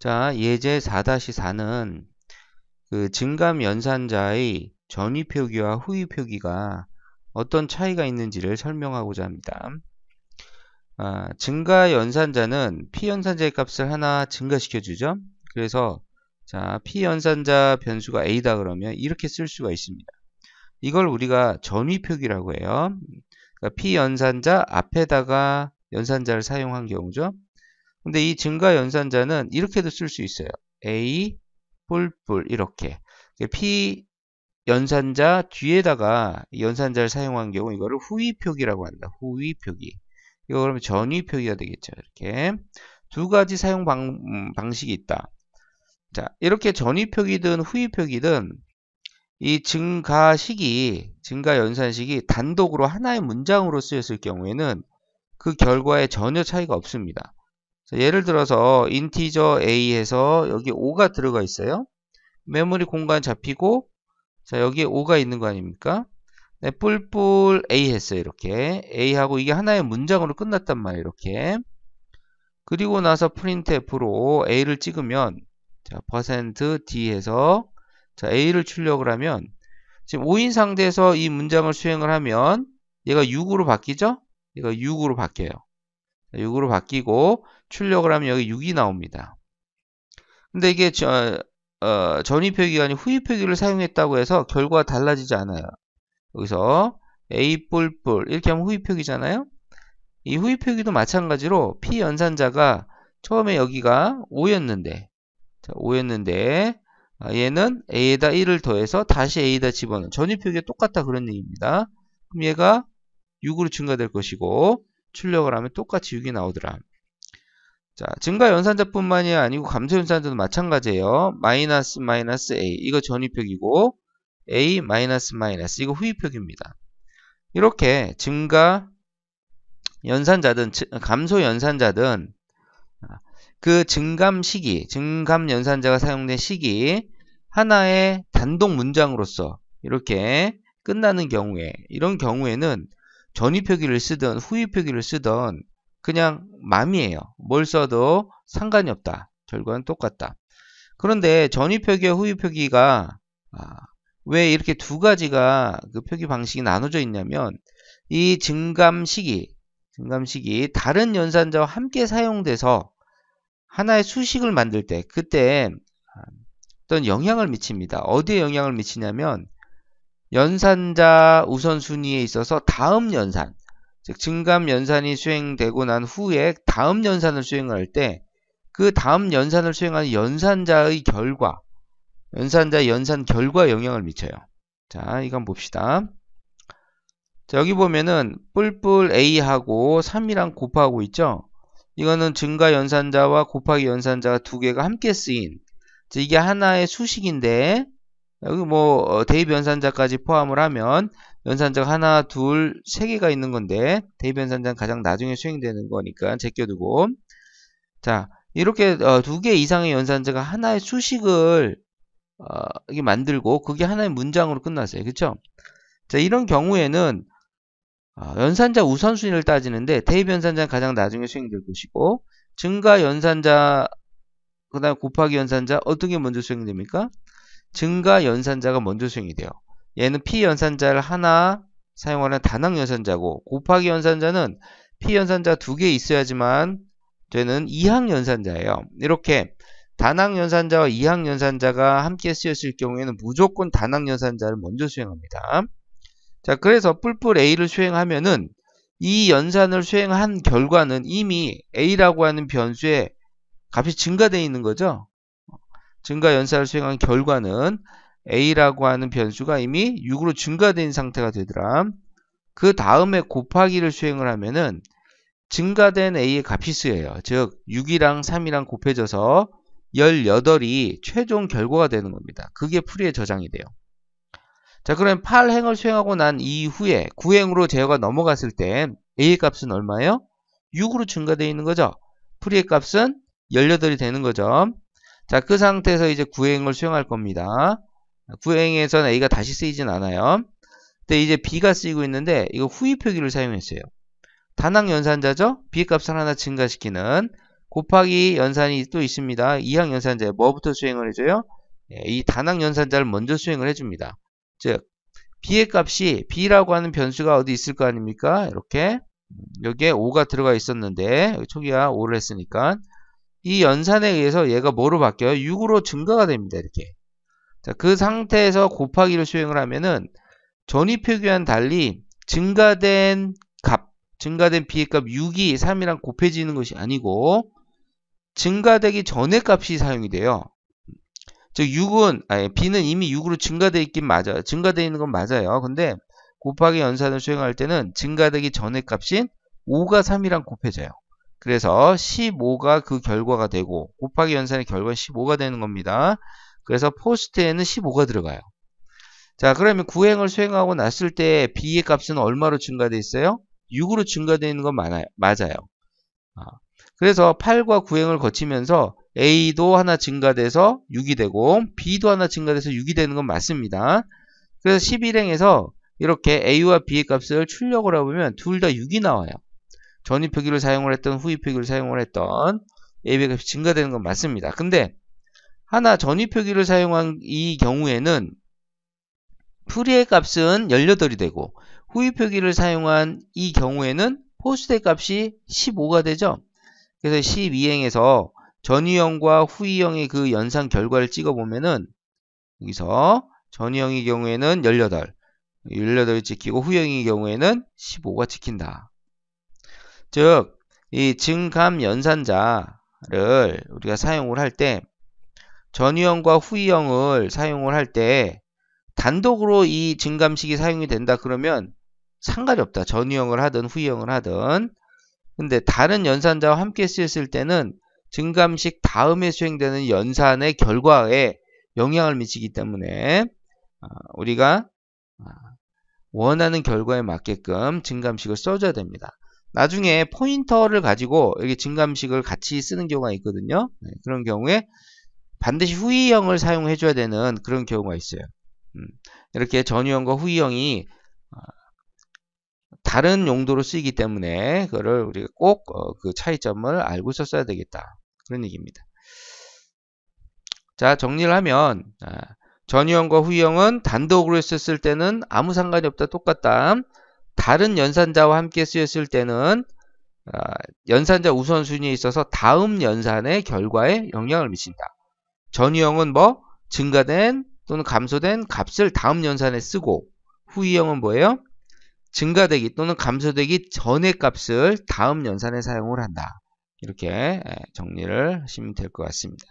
자, 예제 4-4는 그 증감 연산자의 전위 표기와 후위 표기가 어떤 차이가 있는지를 설명하고자 합니다. 증가 연산자는 피연산자의 값을 하나 증가시켜 주죠. 그래서 자, 피연산자 변수가 a다 그러면 이렇게 쓸 수가 있습니다. 이걸 우리가 전위 표기라고 해요. 그러니까 피연산자 앞에다가 연산자를 사용한 경우죠. 근데 이 증가 연산자는 이렇게도 쓸 수 있어요. a 뿔뿔 이렇게 p 연산자 뒤에다가 연산자를 사용한 경우 이거를 후위 표기라고 한다. 후위 표기. 이거 그러면 전위 표기가 되겠죠. 이렇게 두 가지 사용 방식이 있다. 자, 이렇게 전위 표기든 후위 표기든 이 증가식이 증가 연산식이 단독으로 하나의 문장으로 쓰였을 경우에는 그 결과에 전혀 차이가 없습니다. 자, 예를 들어서 인티저 a에서 여기 5가 들어가 있어요. 메모리 공간 잡히고 자 여기에 5가 있는 거 아닙니까? 네, 뿔뿔 a 했어요. 이렇게 a하고 이게 하나의 문장으로 끝났단 말이에요. 이렇게 그리고 나서 printf로 a를 찍으면 자 %d 해서 자 a를 출력을 하면 지금 5인 상태에서 이 문장을 수행을 하면 얘가 6으로 바뀌죠? 얘가 6으로 바뀌어요. 6으로 바뀌고 출력을 하면 여기 6이 나옵니다. 근데 이게 전위 표기가 아닌 후위 표기를 사용했다고 해서 결과가 달라지지 않아요. 여기서 A 뿔뿔 이렇게 하면 후위 표기잖아요. 이 후위 표기도 마찬가지로 P 연산자가 처음에 여기가 5였는데 자, 5였는데 얘는 A에다 1을 더해서 다시 A에다 집어넣은 전위 표기가 똑같다 그런 얘기입니다. 그럼 얘가 6으로 증가될 것이고 출력을 하면 똑같이 6이 나오더라. 자, 증가 연산자뿐만이 아니고 감소 연산자도 마찬가지예요. 마이너스 마이너스 a 이거 전위표기고 a 마이너스 마이너스 이거 후위표기입니다. 이렇게 증가 연산자든 감소 연산자든 그 증감 시기, 증감 연산자가 사용된 시기 하나의 단독 문장으로서 이렇게 끝나는 경우에 이런 경우에는 전위표기를 쓰든 후위표기를 쓰든 그냥 맘이에요. 뭘 써도 상관이 없다. 결과는 똑같다. 그런데 전위표기와 후위표기가 왜 이렇게 두 가지가 그 표기 방식이 나눠져 있냐면 이 증감 시기 다른 연산자와 함께 사용돼서 하나의 수식을 만들 때 그때 어떤 영향을 미칩니다. 어디에 영향을 미치냐면 연산자 우선순위에 있어서 다음 연산 즉 증감 연산이 수행되고 난 후에 다음 연산을 수행할 때 그 다음 연산을 수행하는 연산자의 결과 연산자의 연산 결과에 영향을 미쳐요. 자, 이거 한번 봅시다. 자, 여기 보면은 뿔뿔 A하고 3이랑 곱하고 있죠. 이거는 증가 연산자와 곱하기 연산자가 두 개가 함께 쓰인 이게 하나의 수식인데 여기 뭐 대입 연산자까지 포함을 하면 연산자가 하나, 둘, 세 개가 있는 건데 대입 연산자는 가장 나중에 수행되는 거니까 제껴두고 자 이렇게 두 개 이상의 연산자가 하나의 수식을 이게 만들고 그게 하나의 문장으로 끝났어요. 그렇죠? 자 이런 경우에는 연산자 우선순위를 따지는데 대입 연산자는 가장 나중에 수행될 것이고 증가 연산자 그 다음에 곱하기 연산자 어떤 게 먼저 수행됩니까? 증가 연산자가 먼저 수행이 돼요. 얘는 P 연산자를 하나 사용하는 단항 연산자고 곱하기 연산자는 P 연산자 두 개 있어야지만 되는 이항 연산자예요. 이렇게 단항 연산자와 이항 연산자가 함께 쓰였을 경우에는 무조건 단항 연산자를 먼저 수행합니다. 자, 그래서 뿔뿔 A를 수행하면은 이 연산을 수행한 결과는 이미 A라고 하는 변수에 값이 증가되어 있는 거죠. 증가 연산을 수행한 결과는 A라고 하는 변수가 이미 6으로 증가된 상태가 되더라. 그 다음에 곱하기를 수행을 하면은 증가된 A의 값이 쓰여요. 즉 6이랑 3이랑 곱해져서 18이 최종 결과가 되는 겁니다. 그게 풀이에 저장이 돼요. 자, 그럼 8행을 수행하고 난 이후에 9행으로 제어가 넘어갔을 때 A의 값은 얼마예요? 6으로 증가되어 있는 거죠. 풀이의 값은 18이 되는 거죠. 자, 그 상태에서 이제 9행을 수행할 겁니다. 9행에서는 A가 다시 쓰이진 않아요. 근데 이제 B가 쓰이고 있는데 이거 후위 표기를 사용했어요. 단항 연산자죠? B의 값을 하나 증가시키는 곱하기 연산이 또 있습니다. 이항 연산자 뭐부터 수행을 해줘요? 이 단항 연산자를 먼저 수행을 해줍니다. 즉 b의 값이 b라고 하는 변수가 어디 있을 거 아닙니까? 이렇게 여기에 5가 들어가 있었는데 초기화 5를 했으니까 이 연산에 의해서 얘가 뭐로 바뀌어요? 6으로 증가가 됩니다. 이렇게. 자, 그 상태에서 곱하기를 수행을 하면은 전위 표기와는 달리 증가된 b의 값 6이 3이랑 곱해지는 것이 아니고 증가되기 전의 값이 사용이 돼요. 즉 b는 이미 6으로 증가되어 있긴 맞아요. 증가되어 있는 건 맞아요. 근데 곱하기 연산을 수행할 때는 증가되기 전의 값인 5가 3이랑 곱해져요. 그래서 15가 그 결과가 되고 곱하기 연산의 결과는 15가 되는 겁니다. 그래서 포스트에는 15가 들어가요. 자, 그러면 구행을 수행하고 났을 때 b의 값은 얼마로 증가되어 있어요? 6으로 증가되어 있는 건 맞아요. 그래서 8과 구행을 거치면서 a도 하나 증가돼서 6이 되고 b도 하나 증가돼서 6이 되는 건 맞습니다. 그래서 11행에서 이렇게 a와 b의 값을 출력을 해보면 둘 다 6이 나와요. 전위 표기를 사용을 했던 후위 표기를 사용을 했던 a의 값이 증가되는 건 맞습니다. 근데 하나 전위 표기를 사용한 이 경우에는 풀이의 값은 18이 되고 후위 표기를 사용한 이 경우에는 포스트의 값이 15가 되죠. 그래서 12행에서 전위형과 후위형의 그 연산 결과를 찍어보면은 여기서 전위형의 경우에는 18이 찍히고 후위형의 경우에는 15가 찍힌다. 즉, 이 증감 연산자를 우리가 사용을 할 때 전위형과 후위형을 사용을 할 때 단독으로 이 증감식이 사용이 된다 그러면 상관이 없다. 전위형을 하든 후위형을 하든. 근데 다른 연산자와 함께 쓰였을 때는 증감식 다음에 수행되는 연산의 결과에 영향을 미치기 때문에 우리가 원하는 결과에 맞게끔 증감식을 써줘야 됩니다. 나중에 포인터를 가지고 여기 증감식을 같이 쓰는 경우가 있거든요. 그런 경우에 반드시 후위형을 사용해 줘야 되는 그런 경우가 있어요. 이렇게 전위형과 후위형이 다른 용도로 쓰이기 때문에 그거를 우리가 꼭 그 차이점을 알고 있었어야 되겠다. 그런 얘기입니다. 자, 정리를 하면 전위형과 후위형은 단독으로 썼을 때는 아무 상관이 없다. 똑같다. 다른 연산자와 함께 쓰였을 때는 연산자 우선순위에 있어서 다음 연산의 결과에 영향을 미친다. 전위형은 뭐 증가된 또는 감소된 값을 다음 연산에 쓰고 후위형은 뭐예요? 증가되기 또는 감소되기 전의 값을 다음 연산에 사용을 한다. 이렇게 정리를 하시면 될 것 같습니다.